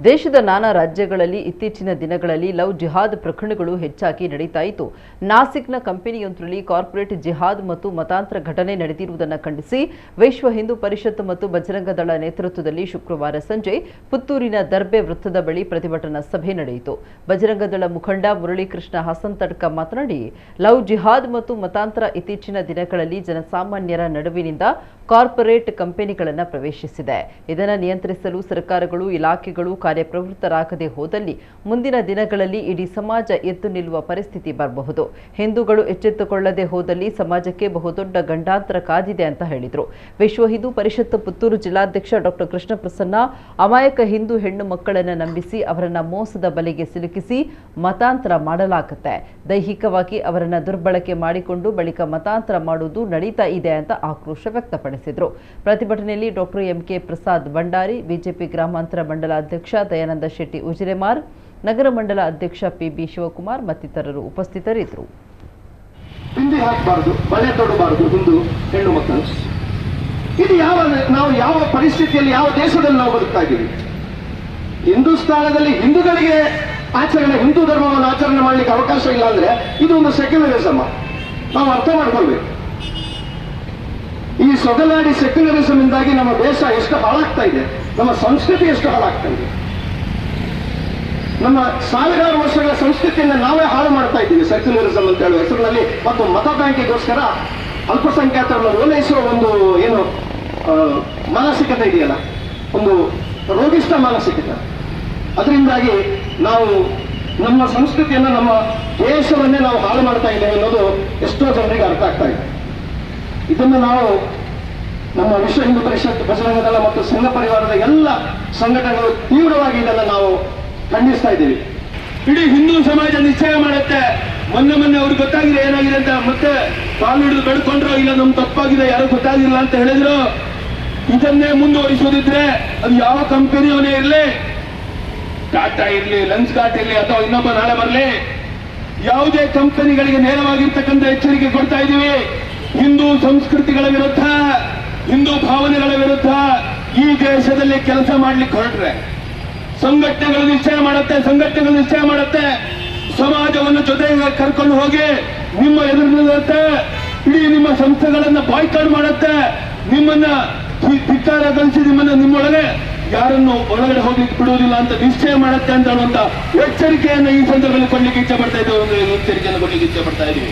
ದೇಶದ ನಾನಾ ರಾಜ್ಯಗಳಲ್ಲಿ ಇತ್ತೀಚಿನ ದಿನಗಳಲ್ಲಿ ಲವ್ ಜಿಹಾದ್ ಪ್ರಕರಣಗಳು ಹೆಚ್ಚಾಗಿ ನಡೀತಾ ಇತ್ತು. ನಾಸಿಕ್ನ ಕಂಪನಿಯೊಂದರಲ್ಲಿ ಕಾರ್ಪೊರೇಟ್ ಜಿಹಾದ್ ಮತ್ತು ಮತಾಂತರ ಘಟನೆ ನಡೆದಿರುವುದನ್ನು ಖಂಡಿಸಿ ವಿಶ್ವ ಹಿಂದೂ ಪರಿಷತ್ ಮತ್ತು ಬಜರಂಗ ದಳ ನೇತೃತ್ವದಲ್ಲಿ ಶುಕ್ರವಾರ ಸಂಜೆ ಪುತ್ತೂರಿನ ದರ್ಬೆ ವೃತ್ತದ ಬಳಿ ಪ್ರತಿಭಟನಾ ಸಭೆ ನಡೆಯಿತು. ಬಜರಂಗ ದಳ ಮುಖಂಡ ಮುರಳೀಕೃಷ್ಣ ಹಸನ್ತಡ್ಕ ಮಾತನಾಡಿ, ಲವ್ ಜಿಹಾದ್ ಮತ್ತು ಮತಾಂತರ ಇತ್ತೀಚಿನ ದಿನಗಳಲ್ಲಿ ಜನಸಾಮಾನ್ಯರ ನಡುವಿನಿಂದ ಕಾರ್ಪೊರೇಟ್ ಕಂಪನಿಗಳನ್ನು ಪ್ರವೇಶಿಸಿದೆ. ಇದನ್ನು ನಿಯಂತ್ರಿಸಲು ಸರ್ಕಾರಗಳು, ಇಲಾಖೆಗಳು ಕಾರ್ಯಪ್ರವೃತ್ತರಾಗದೆ ಹೋದಲ್ಲಿ ಮುಂದಿನ ದಿನಗಳಲ್ಲಿ ಇಡೀ ಸಮಾಜ ಎದ್ದು ನಿಲ್ಲುವ ಪರಿಸ್ಥಿತಿ ಬರಬಹುದು. ಹಿಂದೂಗಳು ಎಚ್ಚೆತ್ತುಕೊಳ್ಳದೆ ಹೋದಲ್ಲಿ ಸಮಾಜಕ್ಕೆ ಬಹುದೊಡ್ಡ ಗಂಡಾಂತರ ಕಾದಿದೆ ಅಂತ ಹೇಳಿದರು. ವಿಶ್ವ ಹಿಂದೂ ಪರಿಷತ್ ಪುತ್ತೂರು ಜಿಲ್ಲಾಧ್ಯಕ್ಷ ಡಾಕ್ಟರ್ ಕೃಷ್ಣ ಪ್ರಸನ್ನ, ಅಮಾಯಕ ಹಿಂದೂ ಹೆಣ್ಣು ಮಕ್ಕಳನ್ನು ನಂಬಿಸಿ ಅವರನ್ನ ಮೋಸದ ಬಲೆಗೆ ಸಿಲುಕಿಸಿ ಮತಾಂತರ ಮಾಡಲಾಗುತ್ತೆ. ದೈಹಿಕವಾಗಿ ಅವರನ್ನ ದುರ್ಬಳಕೆ ಮಾಡಿಕೊಂಡು ಬಳಿಕ ಮತಾಂತರ ಮಾಡುವುದು ನಡೀತಾ ಇದೆ ಅಂತ ಆಕ್ರೋಶ ವ್ಯಕ್ತಪಡಿಸಿದರು. ಪ್ರತಿಭಟನೆಯಲ್ಲಿ doctor M K Prasad Bhandari, BJP ಗ್ರಾಮಾಂತರ ಮಂಡಲ ಅಧ್ಯಕ್ಷ ದಯಾನಂದ ಶೆಟ್ಟಿ ಉಜಿರೆಮಾರ್, ನಗರ ಮಂಡಲ ಅಧ್ಯಕ್ಷ ಪಿಬಿ ಶಿವಕುಮಾರ್ ಮತ್ತಿತರರು ಉಪಸ್ಥಿತರಿದ್ದರು. ಹಿಂದಿ ಹಾಕಬಾರದು, ಬಳೆ ತೊಡಬಾರದು ಹಿಂದೂ ಹೆಣ್ಣು ಮಕ್ಕಳು. ಇದು ನಾವು ಯಾವ ಪರಿಸ್ಥಿತಿಯಲ್ಲಿ, ಯಾವ ದೇಶದಲ್ಲಿ ನಾವು ಬದುಕ್ತಾ ಇದ್ದೀವಿ? ಹಿಂದೂಸ್ತಾನದಲ್ಲಿ ಹಿಂದೂಗಳಿಗೆ ಹಿಂದೂ ಧರ್ಮವನ್ನು ಆಚರಣೆ ಮಾಡಲಿಕ್ಕೆ ಅವಕಾಶ ಇಲ್ಲ ಅಂದ್ರೆ ಇದು ಒಂದು ಸೆಕ್ಯುಲರಿಸಮ್. ನಾವು ಅರ್ಥ ಮಾಡ್ಕೊಳ್ಬೇಕು. ಈ ಸೊಗಲಾಡಿ ಸೆಕ್ಯುಲರಿಸಮ್ ಇಂದಾಗಿ ನಮ್ಮ ದೇಶ ಎಷ್ಟು ಹಾಳಾಗ್ತಾ ಇದೆ, ನಮ್ಮ ಸಂಸ್ಕೃತಿ ಎಷ್ಟು ಹಾಳಾಗ್ತಾ ಇದೆ. ನಮ್ಮ ಸಾವಿರಾರು ವರ್ಷಗಳ ಸಂಸ್ಕೃತಿಯನ್ನು ನಾವೇ ಹಾಳು ಮಾಡ್ತಾ ಇದ್ದೀವಿ ಸೆಕ್ಯುಲರಿಸಮ್ ಅಂತ ಹೇಳುವ ಹೆಸರಿನಲ್ಲಿ. ಮತ್ತು ಮತ ಬ್ಯಾಂಕಿಗೋಸ್ಕರ ಅಲ್ಪಸಂಖ್ಯಾತರನ್ನು ಓಲೈಸುವ ಒಂದು ಏನು ಮಾನಸಿಕತೆ ಇದೆಯಲ್ಲ, ಒಂದು ರೋಗಿಷ್ಠ ಮಾನಸಿಕತೆ. ಅದರಿಂದಾಗಿ ನಾವು ನಮ್ಮ ಸಂಸ್ಕೃತಿಯನ್ನು, ನಮ್ಮ ದೇಶವನ್ನೇ ನಾವು ಹಾಳು ಮಾಡ್ತಾ ಇದ್ದೇವೆ ಅನ್ನೋದು ಎಷ್ಟೋ ಜನರಿಗೆ ಅರ್ಥ ಆಗ್ತಾ ಇದೆ. ಇದನ್ನು ನಾವು ನಮ್ಮ ವಿಶ್ವ ಹಿಂದೂ ಪರಿಷತ್, ಬಜರಂಗ ದಳ ಮತ್ತು ಸಂಘ ಪರಿವಾರದ ಎಲ್ಲ ಸಂಘಟನೆಗಳು ತೀವ್ರವಾಗಿ ಇದನ್ನು ನಾವು ಖಂಡಿಸ್ತಾ ಇದ್ದೀವಿ. ಇಡೀ ಹಿಂದೂ ಸಮಾಜ ನಿಶ್ಚಯ ಮಾಡುತ್ತೆ. ಮೊನ್ನೆ ಅವ್ರಿಗೆ ಗೊತ್ತಾಗಿದೆ ಏನಾಗಿದೆ ಅಂತ, ಮತ್ತೆ ಕಾಲು ಹಿಡಿದು ಬೆಳ್ಕೊಂಡ್ರು, ಇಲ್ಲ ನಮ್ಗೆ ತಪ್ಪಾಗಿದೆ, ಯಾರು ಗೊತ್ತಾಗಿಲ್ಲ ಅಂತ ಹೇಳಿದ್ರು. ಇದನ್ನೇ ಮುಂದುವರಿಸೋದಿದ್ರೆ ಅದು ಯಾವ ಕಂಪನಿಯವನೇ ಇರಲಿ, ಟಾಟಾ ಇರಲಿ, ಲೆನ್ಸ್ ಕಾರ್ಟ್ ಇರಲಿ, ಅಥವಾ ಇನ್ನೊಬ್ಬ ನಾಳೆ ಬರಲಿ, ಯಾವುದೇ ಕಂಪನಿಗಳಿಗೆ ನೇರವಾಗಿರ್ತಕ್ಕಂಥ ಎಚ್ಚರಿಕೆ ಕೊಡ್ತಾ ಇದ್ದೀವಿ. ಹಿಂದೂ ಸಂಸ್ಕೃತಿಗಳ ವಿರುದ್ಧ, ಹಿಂದೂ ಭಾವನೆಗಳ ವಿರುದ್ಧ ಈ ದೇಶದಲ್ಲಿ ಕೆಲಸ ಮಾಡ್ಲಿಕ್ಕೆ ಹೊರಟ್ರೆ ಸಂಘಟನೆಗಳು ನಿಶ್ಚಯ ಮಾಡುತ್ತೆ, ಸಮಾಜವನ್ನು ಜೊತೆಗೆ ಕರ್ಕೊಂಡು ಹೋಗಿ ನಿಮ್ಮ ಎದುರಿರುತ್ತೆ, ಇಡೀ ನಿಮ್ಮ ಸಂಸ್ಥೆಗಳನ್ನ ಬಾಯ್ಕಾಟ್ ಮಾಡುತ್ತೆ, ನಿಮ್ಮನ್ನ ಧಿಕ್ಕಾರ ಕಲಿಸಿ ನಿಮ್ಮೊಳಗೆ ಯಾರನ್ನು ಒಳಗಡೆ ಹೋಗ್ಲಿಕ್ಕೆ ಬಿಡುವುದಿಲ್ಲ ಅಂತ ನಿಶ್ಚಯ ಮಾಡುತ್ತೆ ಅಂತ ಹೇಳುವಂತ ಎಚ್ಚರಿಕೆಯನ್ನು ಈ ಸಂದರ್ಭದಲ್ಲಿ ಕೊಡ್ಲಿಕ್ಕೆ ಇಚ್ಛೆ ಪಡ್ತಾ ಇದ್ದೀವಿ.